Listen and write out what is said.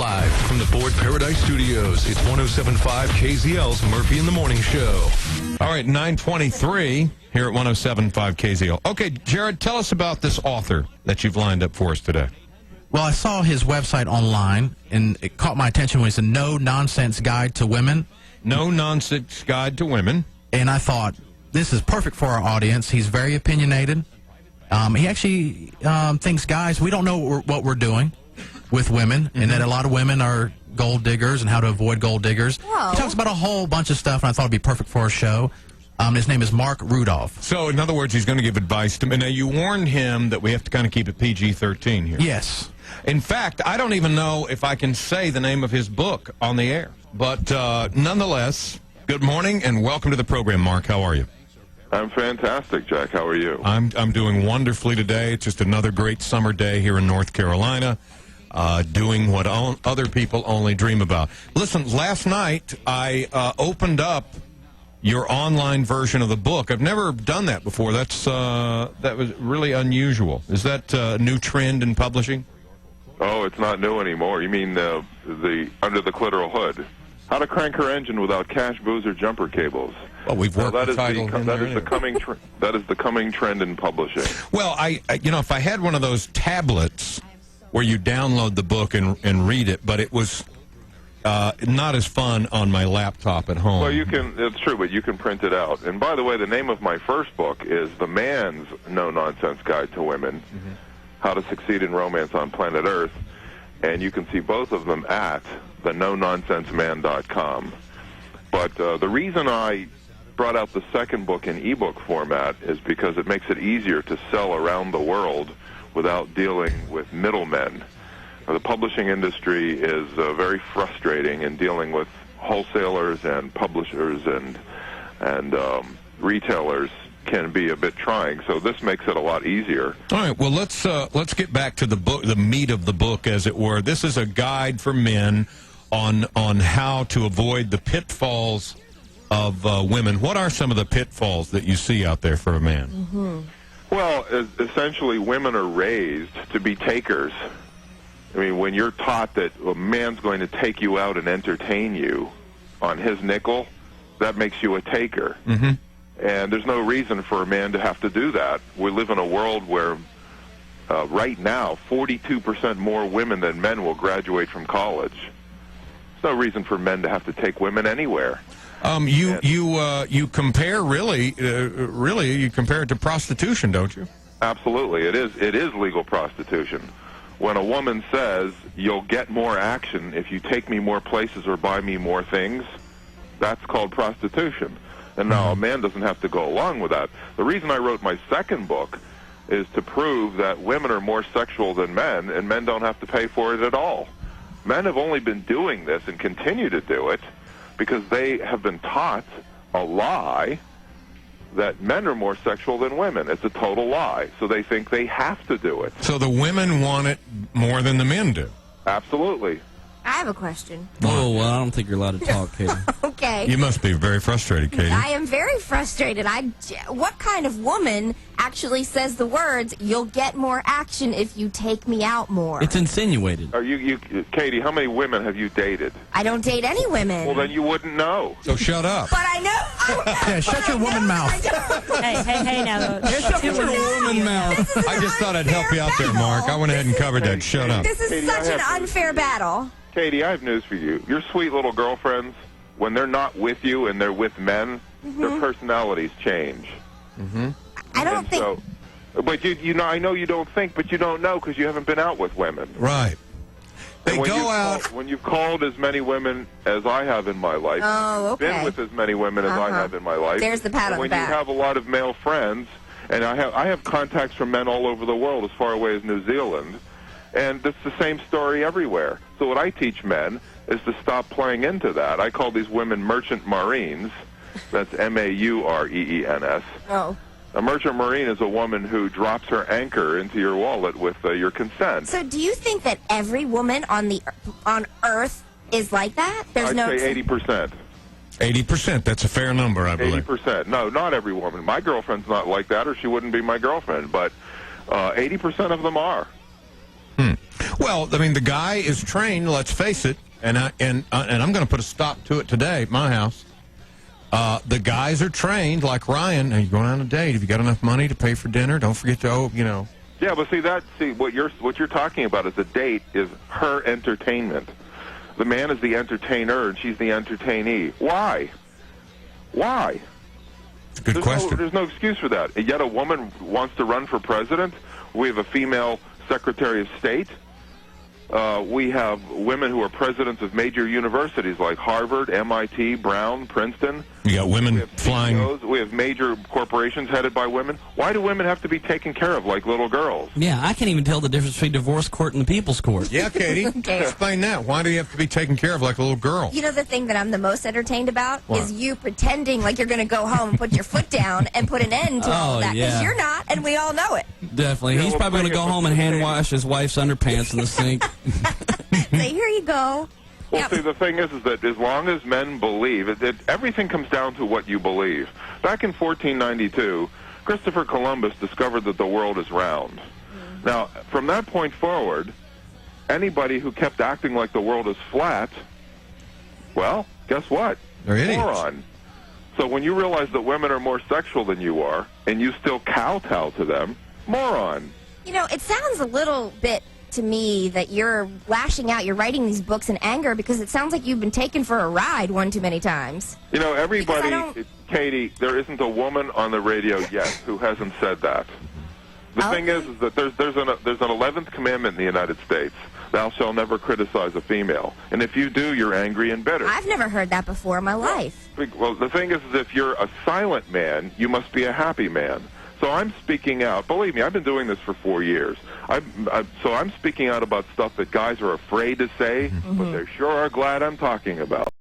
Live from the Ford Paradise Studios, it's 107.5 KZL's Murphy in the Morning Show. All right, 9:23 here at 107.5 KZL. Okay, Jared, tell us about this author that you've lined up for us today. Well, I saw his website online, and it caught my attention when he said, No Nonsense Guide to Women. No Nonsense Guide to Women. And I thought, this is perfect for our audience. He's very opinionated. He actually thinks, guys, we don't know what we're doing with women, and that a lot of women are gold diggers and how to avoid gold diggers. Whoa. He talks about a whole bunch of stuff, and I thought it'd be perfect for our show. His name is Marc Rudov. So, in other words, he's going to give advice to me. Now, you warned him that we have to kind of keep it PG-13 here. Yes. In fact, I don't even know if I can say the name of his book on the air. But nonetheless, good morning and welcome to the program, Mark. How are you? I'm fantastic, Jack. How are you? I'm doing wonderfully today. It's just another great summer day here in North Carolina, doing what other people only dream about. Listen, last night I opened up your online version of the book. I've never done that before. That was really unusual. Is that a new trend in publishing? Oh, it's not new anymore. You mean the under the clitoral hood? How to crank her engine without cash, booze, or jumper cables. Well, we've worked that the is title in there anyway. That is the coming trend in publishing. Well, I if I had one of those tablets where you download the book and read it, but it was not as fun on my laptop at home. Well, you can. It's true, but you can print it out. And by the way, the name of my first book is The Man's No Nonsense Guide to Women: How to Succeed in Romance on Planet Earth. And you can see both of them at the nononsenseman.com. But the reason I brought out the second book in ebook format is because it makes it easier to sell around the world without dealing with middlemen. The publishing industry is very frustrating in dealing with wholesalers and publishers and retailers can be a bit trying. So this makes it a lot easier. All right. Well, let's get back to the book, the meat of the book, as it were. This is a guide for men on how to avoid the pitfalls of women. What are some of the pitfalls that you see out there for a man? Mm-hmm. Well, essentially, women are raised to be takers. I mean, when you're taught that a man's going to take you out and entertain you on his nickel, that makes you a taker. Mm-hmm. And there's no reason for a man to have to do that. We live in a world where right now 42% more women than men will graduate from college. There's no reason for men to have to take women anywhere. You compare really you compare it to prostitution, don't you? Absolutely. It is legal prostitution. When a woman says, you'll get more action if you take me more places or buy me more things, that's called prostitution. And now a man doesn't have to go along with that. The reason I wrote my second book is to prove that women are more sexual than men, and men don't have to pay for it at all. Men have only been doing this and continue to do it because they have been taught a lie that men are more sexual than women. It's a total lie. So they think they have to do it. So the women want it more than the men do. Absolutely. I have a question. Oh, well, I don't think you're allowed to talk, Katie. Okay. You must be very frustrated, Katie. I am very frustrated. What kind of woman actually says the words, you'll get more action if you take me out more? It's insinuated. Are you Katie, how many women have you dated? I don't date any women. Well, then you wouldn't know. So shut up. But I know. Yeah, shut your woman mouth. Hey, now, there's two woman mouth. I just thought I'd help you out there, Mark. I went ahead and covered that. Shut up. This is Katie, such an unfair battle. Katie, I have news for you. Your sweet little girlfriends, when they're not with you and they're with men, their personalities change. Mm-hmm. I don't think... So, but you know, I know you don't think, but you don't know because you haven't been out with women. Right. They when go out... When you've called as many women as I have in my life, Oh, okay. been with as many women as I have in my life. There's the pat on the when back. you have a lot of male friends, and I have contacts from men all over the world, as far away as New Zealand, and it's the same story everywhere. So what I teach men is to stop playing into that. I call these women merchant marines. That's M-A-U-R-E-E-N-S. Oh. A merchant marine is a woman who drops her anchor into your wallet with your consent. So do you think that every woman on Earth is like that? I'd say 80%. 80%. That's a fair number, I believe. 80%. No, not every woman. My girlfriend's not like that, or she wouldn't be my girlfriend. But 80% of them are. Well, I mean, the guy is trained. Let's face it, and I'm going to put a stop to it today at my house. The guys are trained like Ryan. Are you going on a date? Have you got enough money to pay for dinner? Don't forget to, Yeah, but what you're talking about is a date is her entertainment. The man is the entertainer and she's the entertainee. Why? It's a good question. There's no excuse for that. And yet a woman wants to run for president. We have a female Secretary of State. We have women who are presidents of major universities like Harvard, MIT, Brown, Princeton. You got women flying. CEOs. We have major corporations headed by women. Why do women have to be taken care of like little girls? Yeah, I can't even tell the difference between divorce court and the people's court. Yeah, Katie. Explain that. Why do you have to be taken care of like a little girl? You know, the thing that I'm the most entertained about What? is you pretending like you're going to go home and put your foot down and put an end to all Oh, that. yeah. Because you're not, and we all know it. Definitely. Yeah, He's well, probably going to bring go it- home and hand wash his wife's underpants in the sink. Say, here you go. Well, Yep. see, the thing is that as long as men believe, everything comes down to what you believe. Back in 1492, Christopher Columbus discovered that the world is round. Now, from that point forward, anybody who kept acting like the world is flat, well, guess what? They're idiots. Moron. So when you realize that women are more sexual than you are, and you still kowtow to them, moron. You know, it sounds a little bit to me that you're lashing out. You're writing these books in anger because it sounds like you've been taken for a ride one too many times. You know, everybody, Because Katie, there isn't a woman on the radio yet who hasn't said that. The thing is that there's an 11th commandment in the United States. Thou shalt never criticize a female. And if you do, you're angry and bitter. I've never heard that before in my life. Well, the thing is if you're a silent man, you must be a happy man. So I'm speaking out. Believe me, I've been doing this for 4 years. So I'm speaking out about stuff that guys are afraid to say, but they sure are glad I'm talking about.